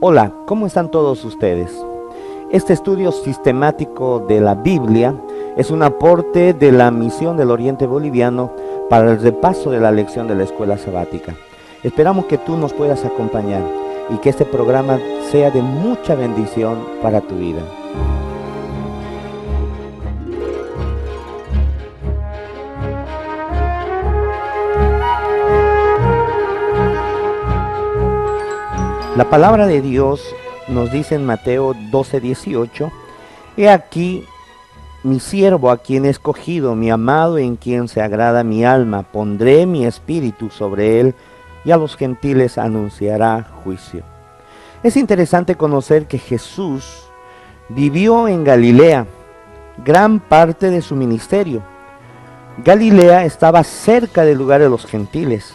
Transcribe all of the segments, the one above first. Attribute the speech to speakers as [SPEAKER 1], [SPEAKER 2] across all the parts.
[SPEAKER 1] Hola, ¿cómo están todos ustedes? Este estudio sistemático de la Biblia es un aporte de la Misión del Oriente Boliviano para el repaso de la lección de la escuela sabática. Esperamos que tú nos puedas acompañar y que este programa sea de mucha bendición para tu vida. La palabra de Dios nos dice en Mateo 12:18, he aquí mi siervo a quien he escogido, mi amado en quien se agrada mi alma, pondré mi espíritu sobre él y a los gentiles anunciará juicio. Es interesante conocer que Jesús vivió en Galilea gran parte de su ministerio. Galilea estaba cerca del lugar de los gentiles.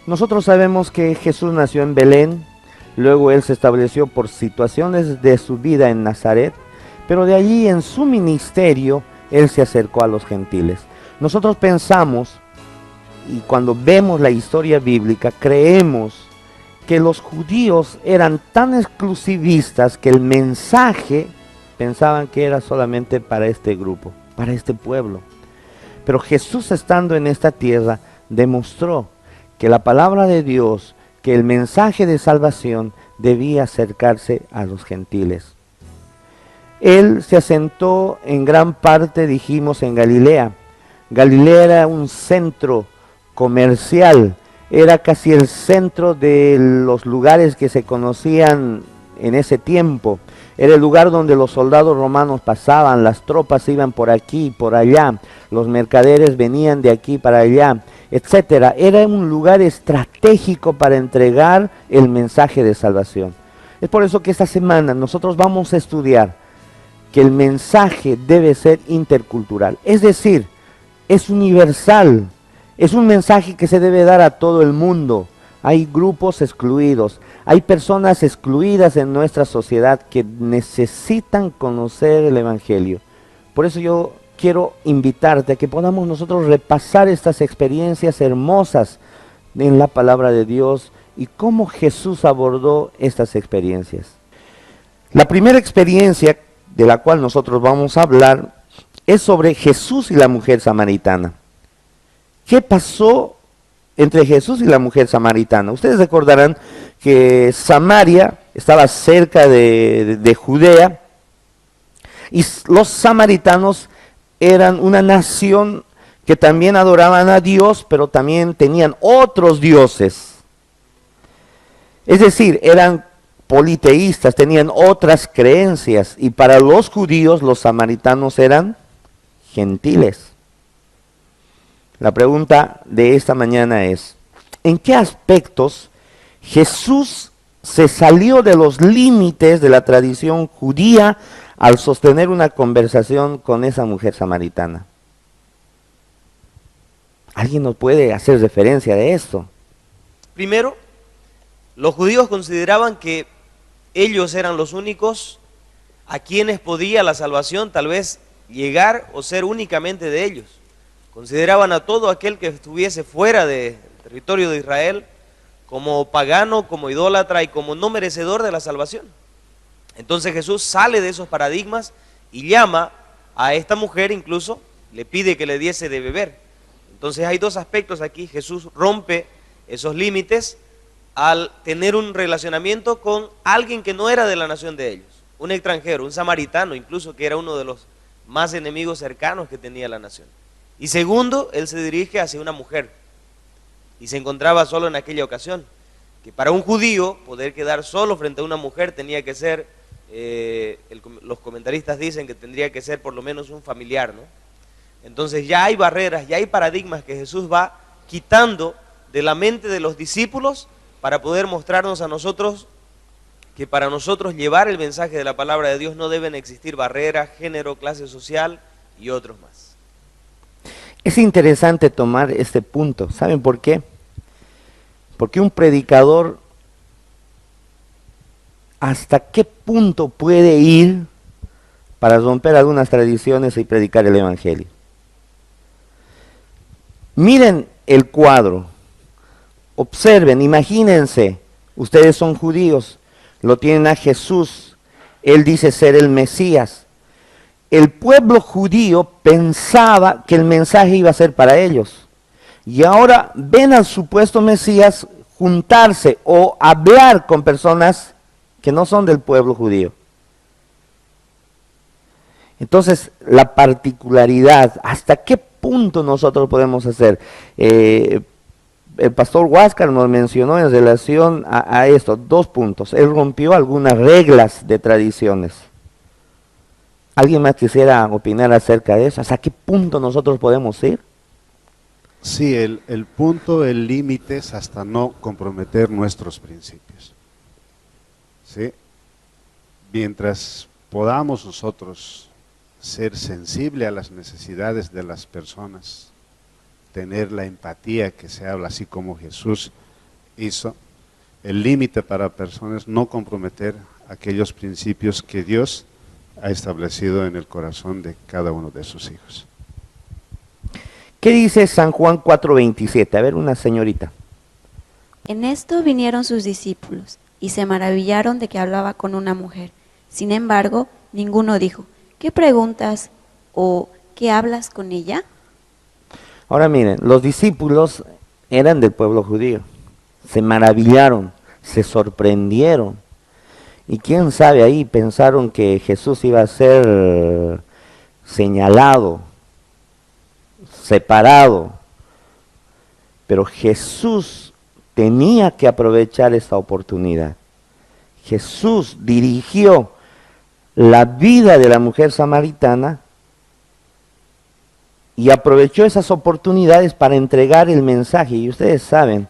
[SPEAKER 1] Nosotros sabemos que Jesús nació en Belén, luego él se estableció por situaciones de su vida en Nazaret, pero de allí en su ministerio él se acercó a los gentiles. Nosotros pensamos, y cuando vemos la historia bíblica, creemos que los judíos eran tan exclusivistas que el mensaje pensaban que era solamente para este grupo, para este pueblo. Pero Jesús, estando en esta tierra, demostró que la palabra de Dios, que el mensaje de salvación debía acercarse a los gentiles. Él se asentó en gran parte, dijimos, en Galilea. Galilea era un centro comercial, era casi el centro de los lugares que se conocían en ese tiempo. Era el lugar donde los soldados romanos pasaban, las tropas iban por aquí y por allá, los mercaderes venían de aquí para allá, etcétera. Era un lugar estratégico para entregar el mensaje de salvación. Es por eso que esta semana nosotros vamos a estudiar que el mensaje debe ser intercultural, es decir, es universal, es un mensaje que se debe dar a todo el mundo. Hay grupos excluidos, hay personas excluidas en nuestra sociedad que necesitan conocer el Evangelio. Por eso yo quiero invitarte a que podamos nosotros repasar estas experiencias hermosas en la palabra de Dios y cómo Jesús abordó estas experiencias. La primera experiencia de la cual nosotros vamos a hablar es sobre Jesús y la mujer samaritana. ¿Qué pasó entre Jesús y la mujer samaritana? Ustedes recordarán que Samaria estaba cerca de Judea y los samaritanos eran una nación que también adoraban a Dios, pero también tenían otros dioses. Es decir, eran politeístas, tenían otras creencias, y para los judíos los samaritanos eran gentiles. La pregunta de esta mañana es, ¿en qué aspectos Jesús se salió de los límites de la tradición judía al sostener una conversación con esa mujer samaritana? ¿Alguien nos puede hacer referencia de esto?
[SPEAKER 2] Primero, los judíos consideraban que ellos eran los únicos a quienes podía la salvación tal vez llegar o ser únicamente de ellos. Consideraban a todo aquel que estuviese fuera del territorio de Israel como pagano, como idólatra y como no merecedor de la salvación. Entonces Jesús sale de esos paradigmas y llama a esta mujer, incluso le pide que le diese de beber. Entonces hay dos aspectos aquí. Jesús rompe esos límites al tener un relacionamiento con alguien que no era de la nación de ellos, un extranjero, un samaritano incluso, que era uno de los más enemigos cercanos que tenía la nación. Y segundo, él se dirige hacia una mujer y se encontraba solo en aquella ocasión, que para un judío poder quedar solo frente a una mujer tenía que ser, los comentaristas dicen que tendría que ser por lo menos un familiar, ¿no? Entonces ya hay barreras, ya hay paradigmas que Jesús va quitando de la mente de los discípulos para poder mostrarnos a nosotros que para nosotros llevar el mensaje de la palabra de Dios no deben existir barreras, género, clase social y otros más.
[SPEAKER 1] Es interesante tomar este punto. ¿Saben por qué? Porque un predicador, ¿hasta qué punto puede ir para romper algunas tradiciones y predicar el Evangelio? Miren el cuadro, observen, imagínense, ustedes son judíos, lo tienen a Jesús, él dice ser el Mesías. El pueblo judío pensaba que el mensaje iba a ser para ellos. Y ahora ven al supuesto Mesías juntarse o hablar con personas que no son del pueblo judío. Entonces, la particularidad, ¿hasta qué punto nosotros podemos hacer? El pastor Huáscar nos mencionó en relación a esto, 2 puntos. Él rompió algunas reglas de tradiciones. ¿Alguien más quisiera opinar acerca de eso? ¿Hasta qué punto nosotros podemos ir?
[SPEAKER 3] Sí, el punto, el límite es hasta no comprometer nuestros principios. ¿Sí? Mientras podamos nosotros ser sensibles a las necesidades de las personas, tener la empatía que se habla, así como Jesús hizo, el límite para personas no comprometer aquellos principios que Dios ha establecido en el corazón de cada uno de sus hijos.
[SPEAKER 1] ¿Qué dice San Juan 4:27? A ver, una señorita.
[SPEAKER 4] En esto vinieron sus discípulos y se maravillaron de que hablaba con una mujer. Sin embargo, ninguno dijo, ¿qué preguntas o qué hablas con ella?
[SPEAKER 1] Ahora miren, los discípulos eran del pueblo judío. Se maravillaron, se sorprendieron. Y quién sabe, ahí pensaron que Jesús iba a ser señalado, separado. Pero Jesús tenía que aprovechar esta oportunidad. Jesús dirigió la vida de la mujer samaritana y aprovechó esas oportunidades para entregar el mensaje. Y ustedes saben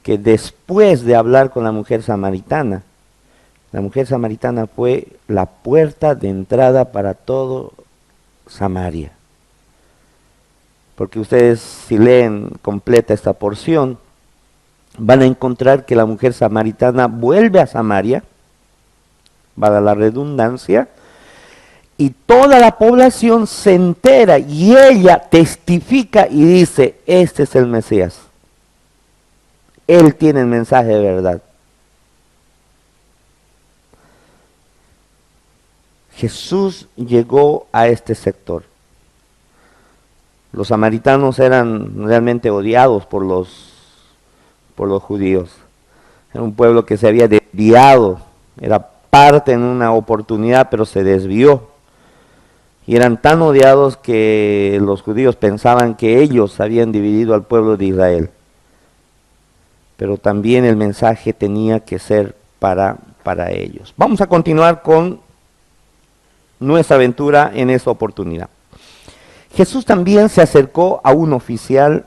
[SPEAKER 1] que después de hablar con la mujer samaritana fue la puerta de entrada para todo Samaria. Porque ustedes, si leen completa esta porción, van a encontrar que la mujer samaritana vuelve a Samaria, para la redundancia, y toda la población se entera y ella testifica y dice, este es el Mesías. Él tiene el mensaje de verdad. Jesús llegó a este sector. Los samaritanos eran realmente odiados por los judíos. Era un pueblo que se había desviado, era parte en una oportunidad, pero se desvió. Y eran tan odiados que los judíos pensaban que ellos habían dividido al pueblo de Israel. Pero también el mensaje tenía que ser para ellos. Vamos a continuar con nuestra aventura en esta oportunidad. Jesús también se acercó a un oficial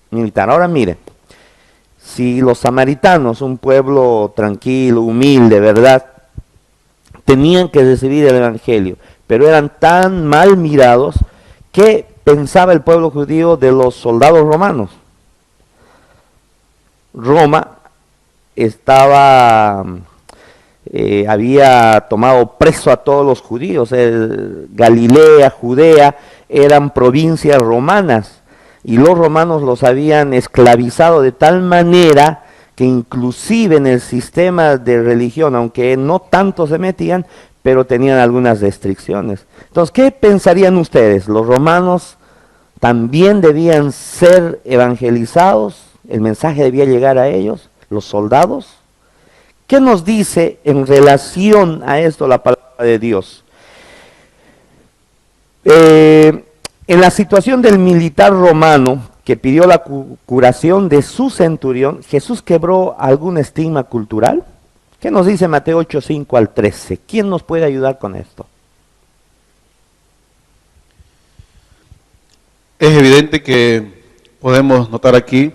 [SPEAKER 1] militar. Ahora mire, si los samaritanos, un pueblo tranquilo, humilde, ¿verdad?, tenían que recibir el evangelio, pero eran tan mal mirados, ¿qué pensaba el pueblo judío de los soldados romanos? Roma había tomado preso a todos los judíos. Galilea, Judea eran provincias romanas y los romanos los habían esclavizado de tal manera que inclusive en el sistema de religión, aunque no tanto se metían, pero tenían algunas restricciones. Entonces, ¿qué pensarían ustedes? ¿Los romanos también debían ser evangelizados? ¿El mensaje debía llegar a ellos? ¿Los soldados? ¿Qué nos dice en relación a esto la palabra de Dios? En la situación del militar romano que pidió la curación de su centurión, ¿Jesús quebró algún estigma cultural? ¿Qué nos dice Mateo 8:5 al 13? ¿Quién nos puede ayudar con esto?
[SPEAKER 5] Es evidente que podemos notar aquí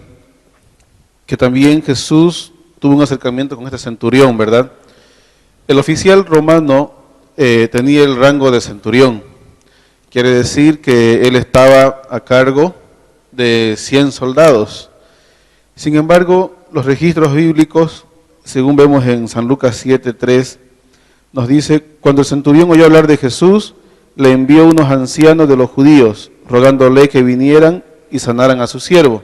[SPEAKER 5] que también Jesús tuvo un acercamiento con este centurión, ¿verdad? El oficial romano tenía el rango de centurión. Quiere decir que él estaba a cargo de 100 soldados. Sin embargo, los registros bíblicos, según vemos en San Lucas 7:3, nos dice, cuando el centurión oyó hablar de Jesús, le envió unos ancianos de los judíos, rogándole que vinieran y sanaran a su siervo.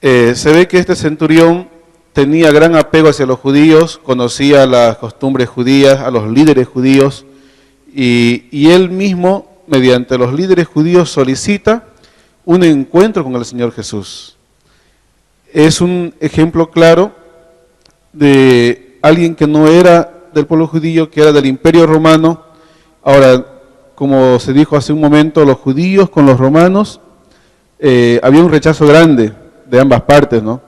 [SPEAKER 5] Se ve que este centurión tenía gran apego hacia los judíos, conocía las costumbres judías, a los líderes judíos, y él mismo, mediante los líderes judíos, solicita un encuentro con el Señor Jesús. Es un ejemplo claro de alguien que no era del pueblo judío, que era del Imperio Romano. Ahora, como se dijo hace un momento, los judíos con los romanos, había un rechazo grande de ambas partes, ¿no?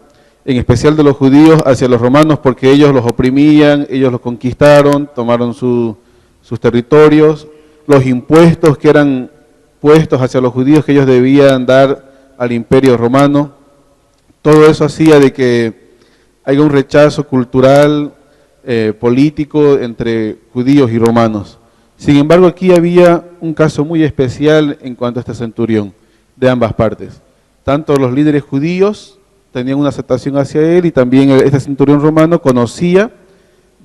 [SPEAKER 5] En especial de los judíos hacia los romanos, porque ellos los oprimían, ellos los conquistaron, tomaron sus territorios, los impuestos que eran puestos hacia los judíos que ellos debían dar al Imperio Romano. Todo eso hacía de que haya un rechazo cultural, político entre judíos y romanos. Sin embargo, aquí había un caso muy especial en cuanto a este centurión, de ambas partes. Tanto los líderes judíos tenían una aceptación hacia él, y también este centurión romano conocía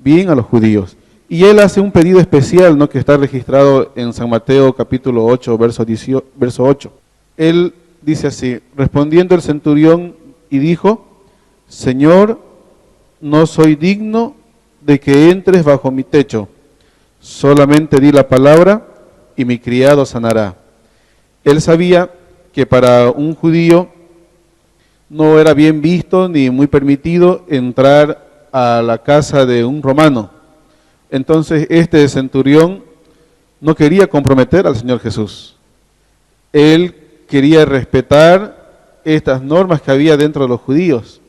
[SPEAKER 5] bien a los judíos. Y él hace un pedido especial, ¿no?, que está registrado en San Mateo capítulo 8, verso 8. Él dice así: respondiendo el centurión y dijo: Señor, no soy digno de que entres bajo mi techo, solamente di la palabra y mi criado sanará. Él sabía que para un judío no era bien visto ni muy permitido entrar a la casa de un romano. Entonces este centurión no quería comprometer al Señor Jesús. Él quería respetar estas normas que había dentro de los judíos.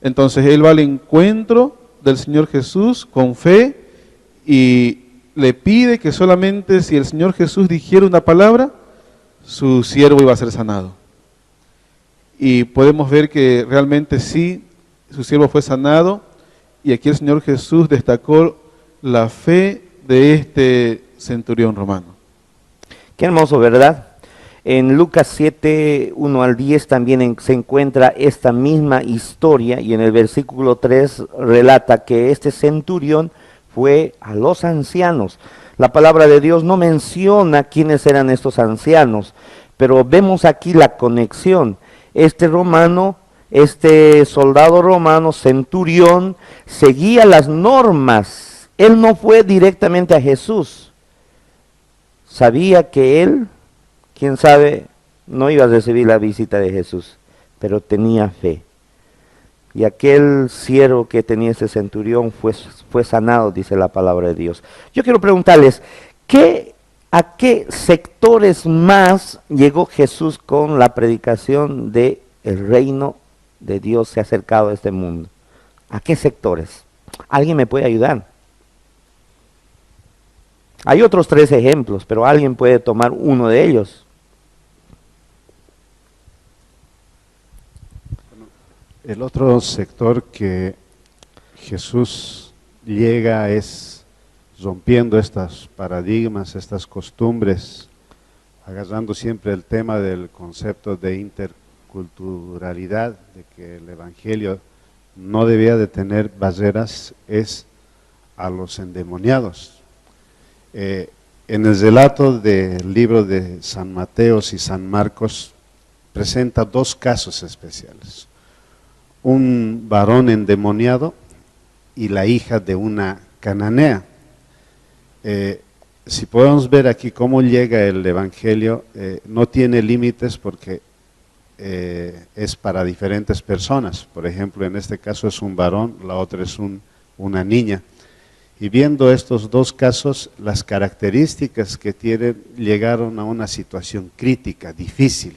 [SPEAKER 5] Entonces él va al encuentro del Señor Jesús con fe y le pide que solamente si el Señor Jesús dijera una palabra, su siervo iba a ser sanado. Y podemos ver que realmente sí, su siervo fue sanado, y aquí el Señor Jesús destacó la fe de este centurión romano.
[SPEAKER 1] Qué hermoso, ¿verdad? En Lucas 7, 1 al 10 también se encuentra esta misma historia, y en el versículo 3 relata que este centurión fue a los ancianos. La palabra de Dios no menciona quiénes eran estos ancianos, pero vemos aquí la conexión. Este romano, este soldado romano, centurión, seguía las normas. Él no fue directamente a Jesús. Sabía que él, quién sabe, no iba a recibir la visita de Jesús, pero tenía fe. Y aquel siervo que tenía ese centurión fue sanado, dice la palabra de Dios. Yo quiero preguntarles, ¿a qué sectores más llegó Jesús con la predicación de el reino de Dios se ha acercado a este mundo? ¿A qué sectores? ¿Alguien me puede ayudar? Hay otros 3 ejemplos, pero alguien puede tomar uno de ellos.
[SPEAKER 3] El otro sector que Jesús llega es rompiendo estos paradigmas, estas costumbres, agarrando siempre el tema del concepto de interculturalidad, de que el Evangelio no debía de tener barreras, es a los endemoniados. En el relato del libro de San Mateo y San Marcos presenta 2 casos especiales: un varón endemoniado y la hija de una cananea. Si podemos ver aquí cómo llega el Evangelio, no tiene límites porque es para diferentes personas. Por ejemplo, en este caso es un varón, la otra es una niña. Y viendo estos 2 casos, las características que tienen, llegaron a una situación crítica, difícil,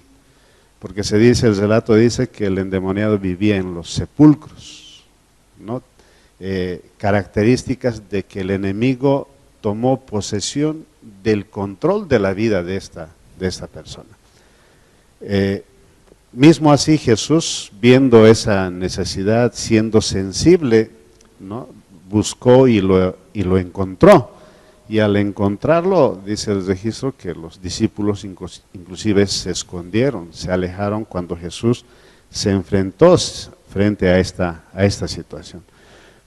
[SPEAKER 3] porque el relato dice que el endemoniado vivía en los sepulcros, ¿no? Características de que el enemigo tomó posesión del control de la vida de esta persona. Mismo así Jesús, viendo esa necesidad, siendo sensible, ¿no?, buscó y lo encontró, y al encontrarlo, dice el registro, que los discípulos inclusive se escondieron, se alejaron cuando Jesús se enfrentó frente a esta situación.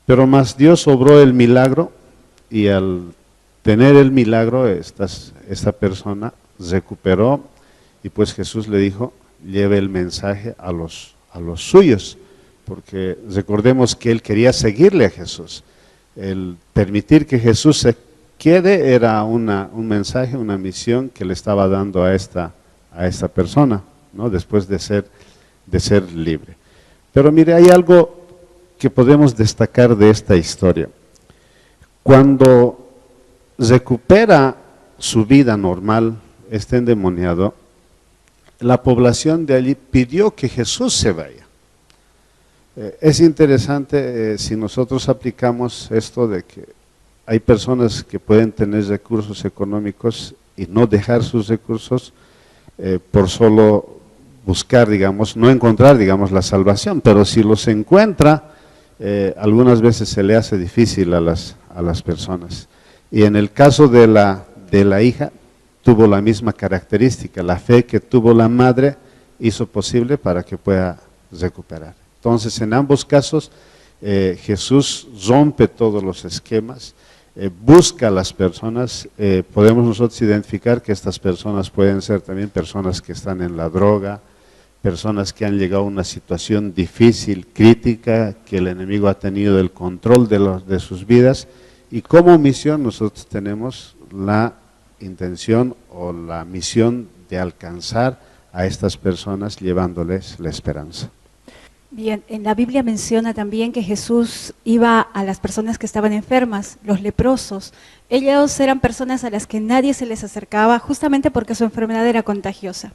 [SPEAKER 3] Pero más Dios obró el milagro, y al tener el milagro, esta persona recuperó, y pues Jesús le dijo: lleve el mensaje a los suyos. porque recordemos que él quería seguirle a Jesús. El permitir que Jesús se quede era un mensaje, una misión que le estaba dando a esta persona, ¿no? Después de ser libre. Pero mire, hay algo que podemos destacar de esta historia. Cuando recupera su vida normal, este endemoniado, la población de allí pidió que Jesús se vaya. Es interesante si nosotros aplicamos esto de que hay personas que pueden tener recursos económicos y no dejar sus recursos por solo buscar, digamos, no encontrar, digamos, la salvación, pero si los encuentra, algunas veces se le hace difícil a las personas. Y en el caso de la hija, tuvo la misma característica, la fe que tuvo la madre hizo posible para que pueda recuperar. Entonces, en ambos casos, Jesús rompe todos los esquemas, busca a las personas, podemos nosotros identificar que estas personas pueden ser también personas que están en la droga, personas que han llegado a una situación difícil, crítica, que el enemigo ha tenido el control de sus vidas, y como misión nosotros tenemos la intención o la misión de alcanzar a estas personas llevándoles la esperanza.
[SPEAKER 6] Bien, en la Biblia menciona también que Jesús iba a las personas que estaban enfermas, los leprosos. Ellos eran personas a las que nadie se les acercaba justamente porque su enfermedad era contagiosa.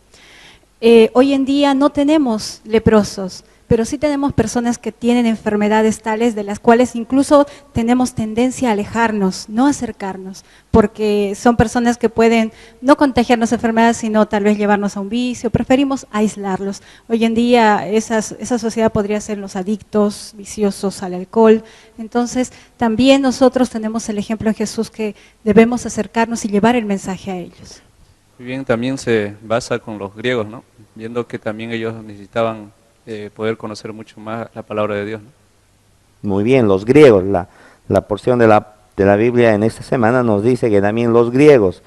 [SPEAKER 6] Hoy en día no tenemos leprosos, pero sí tenemos personas que tienen enfermedades tales de las cuales incluso tenemos tendencia a alejarnos, no acercarnos, porque son personas que pueden no contagiarnos enfermedades, sino tal vez llevarnos a un vicio, preferimos aislarlos. Hoy en día esa sociedad podría ser los adictos, viciosos al alcohol, entonces también nosotros tenemos el ejemplo en Jesús que debemos acercarnos y llevar el mensaje a ellos.
[SPEAKER 7] Muy bien, también se basa con los griegos, ¿no? Viendo que también ellos necesitaban poder conocer mucho más la palabra de Dios, ¿no?
[SPEAKER 1] Muy bien, los griegos, la porción de la Biblia en esta semana nos dice que también los griegos,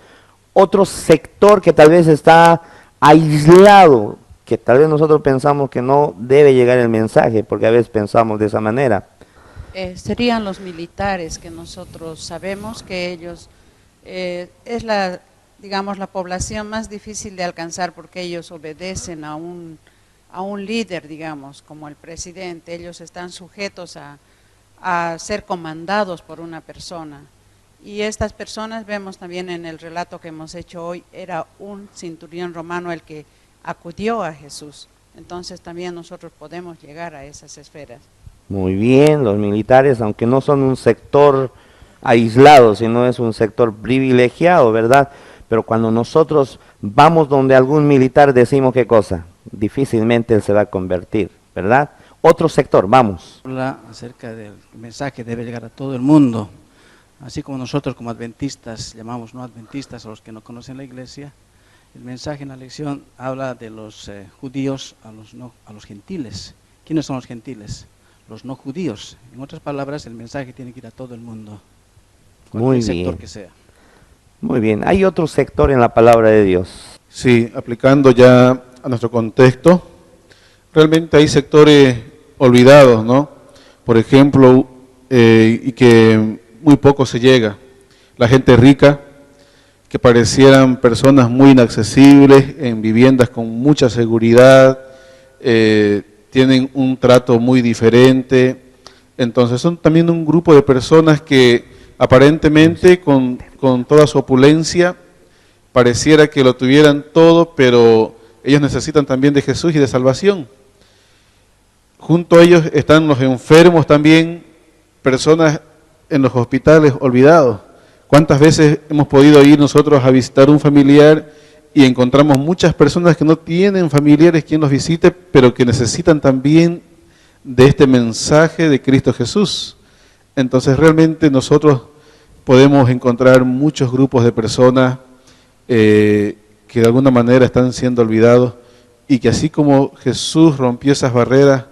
[SPEAKER 1] otro sector que tal vez está aislado, que tal vez nosotros pensamos que no debe llegar el mensaje, porque a veces pensamos de esa manera.
[SPEAKER 8] Serían los militares, que nosotros sabemos que ellos es digamos, la población más difícil de alcanzar porque ellos obedecen a un líder, digamos, como el presidente. Ellos están sujetos a ser comandados por una persona. Y estas personas, vemos también en el relato que hemos hecho hoy, era un centurión romano el que acudió a Jesús. Entonces también nosotros podemos llegar a esas esferas.
[SPEAKER 1] Muy bien, los militares, aunque no son un sector aislado, sino es un sector privilegiado, ¿verdad? Pero cuando nosotros vamos donde algún militar decimos qué cosa, difícilmente él se va a convertir, ¿verdad? Otro sector, vamos.
[SPEAKER 9] Habla acerca del mensaje debe llegar a todo el mundo, así como nosotros como adventistas llamamos no adventistas a los que no conocen la iglesia. El mensaje en la lección habla de los judíos a los gentiles. ¿Quiénes son los gentiles? Los no judíos. En otras palabras, el mensaje tiene que ir a todo el mundo, cualquier sector que sea.
[SPEAKER 1] Muy bien, hay otro sector en la palabra de Dios.
[SPEAKER 5] Sí, aplicando ya a nuestro contexto, realmente hay sectores olvidados, ¿no? Por ejemplo, y que muy poco se llega. La gente rica, que parecieran personas muy inaccesibles, en viviendas con mucha seguridad, tienen un trato muy diferente. Entonces son también un grupo de personas que aparentemente con toda su opulencia pareciera que lo tuvieran todo, pero ellos necesitan también de Jesús y de salvación. Junto a ellos están los enfermos también, personas en los hospitales olvidados. ¿Cuántas veces hemos podido ir nosotros a visitar un familiar y encontramos muchas personas que no tienen familiares quien los visite, pero que necesitan también de este mensaje de Cristo Jesús? Entonces realmente nosotros podemos encontrar muchos grupos de personas que de alguna manera están siendo olvidados y que así como Jesús rompió esas barreras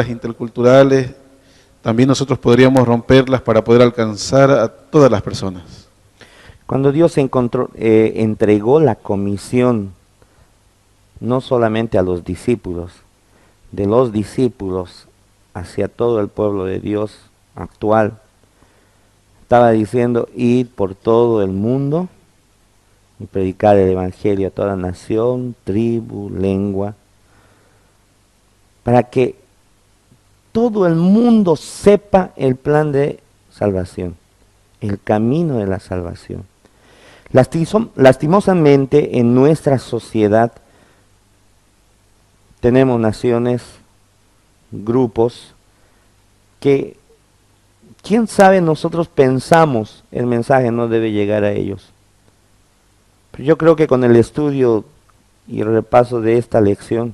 [SPEAKER 5] interculturales, también nosotros podríamos romperlas para poder alcanzar a todas las personas.
[SPEAKER 1] Cuando Dios entregó la comisión no solamente a los discípulos, de los discípulos hacia todo el pueblo de Dios actual. Estaba diciendo, id por todo el mundo y predicar el evangelio a toda nación, tribu, lengua, para que todo el mundo sepa el plan de salvación, el camino de la salvación. Lastimosamente en nuestra sociedad tenemos naciones, grupos que, quién sabe, nosotros pensamos el mensaje no debe llegar a ellos. Pero yo creo que con el estudio y el repaso de esta lección,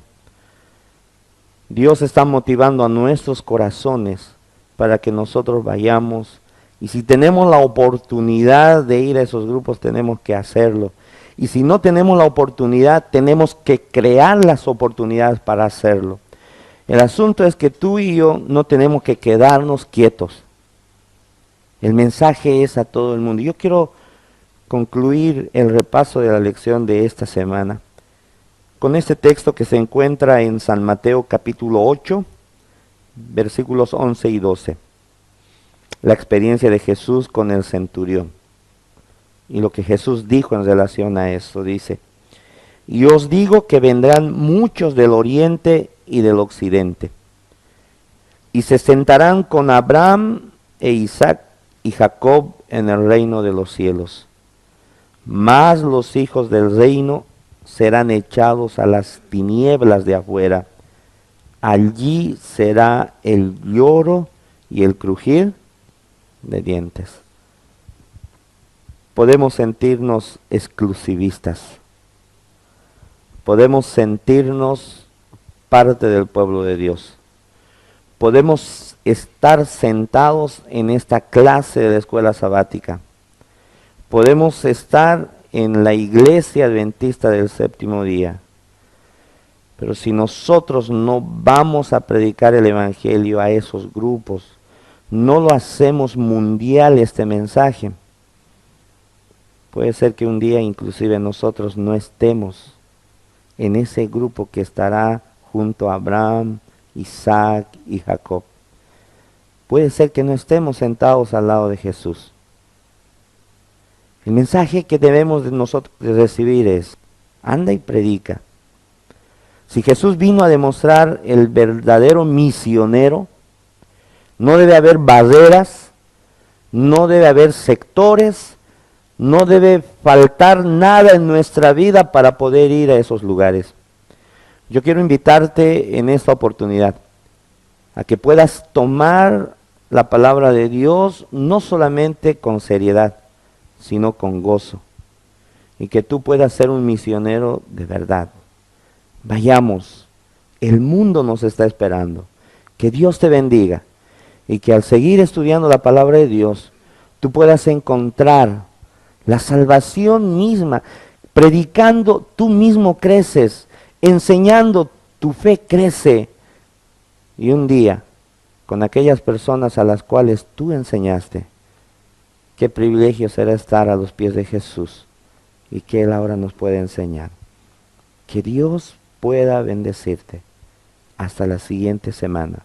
[SPEAKER 1] Dios está motivando a nuestros corazones para que nosotros vayamos, y si tenemos la oportunidad de ir a esos grupos, tenemos que hacerlo. Y si no tenemos la oportunidad, tenemos que crear las oportunidades para hacerlo. El asunto es que tú y yo no tenemos que quedarnos quietos. El mensaje es a todo el mundo. Yo quiero concluir el repaso de la lección de esta semana con este texto que se encuentra en San Mateo capítulo 8, versículos 11 y 12. La experiencia de Jesús con el centurión. Y lo que Jesús dijo en relación a esto, dice: y os digo que vendrán muchos del oriente y del occidente, y se sentarán con Abraham e Isaac y Jacob en el reino de los cielos. Mas los hijos del reino serán echados a las tinieblas de afuera. Allí será el lloro y el crujir de dientes. Podemos sentirnos exclusivistas. Podemos sentirnos parte del pueblo de Dios. Podemos estar sentados en esta clase de la escuela sabática. Podemos estar en la iglesia adventista del séptimo día. Pero si nosotros no vamos a predicar el evangelio a esos grupos, no lo hacemos mundial este mensaje, puede ser que un día inclusive nosotros no estemos en ese grupo que estará junto a Abraham, Isaac y Jacob. Puede ser que no estemos sentados al lado de Jesús. El mensaje que debemos de nosotros recibir es: anda y predica. Si Jesús vino a demostrar el verdadero misionero, no debe haber barreras, no debe haber sectores, no debe faltar nada en nuestra vida para poder ir a esos lugares. Yo quiero invitarte en esta oportunidad a que puedas tomar la palabra de Dios no solamente con seriedad, sino con gozo, y que tú puedas ser un misionero de verdad. Vayamos, el mundo nos está esperando. Que Dios te bendiga, y que al seguir estudiando la palabra de Dios, tú puedas encontrar la salvación misma. Predicando, tú mismo creces. Enseñando, tu fe crece. Y un día, con aquellas personas a las cuales tú enseñaste, qué privilegio será estar a los pies de Jesús y que Él ahora nos puede enseñar. Que Dios pueda bendecirte. Hasta la siguiente semana.